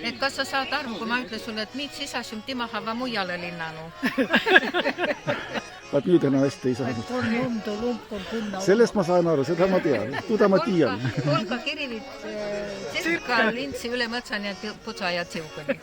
Et kas sa saad aru, kui ma ütlen sulle, et miit sisasjum timahava mujale linnanu? Vaat nüüd enam hästi ei saanud. Sellest ma saan aru, seda ma tean. Tuda ma tiian. Olka kirivit tsirka lintsi üle mõtsan ja putsa ja tsiukani.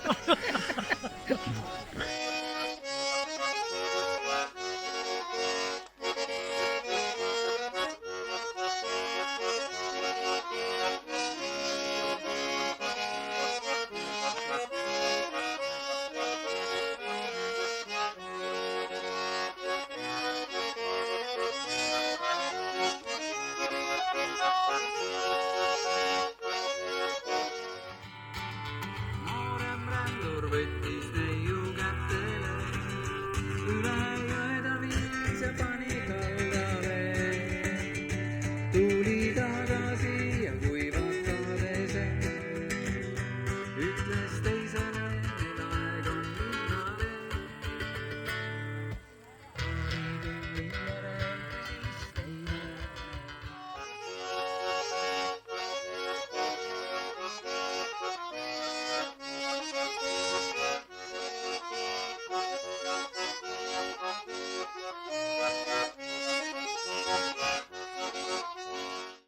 Võttis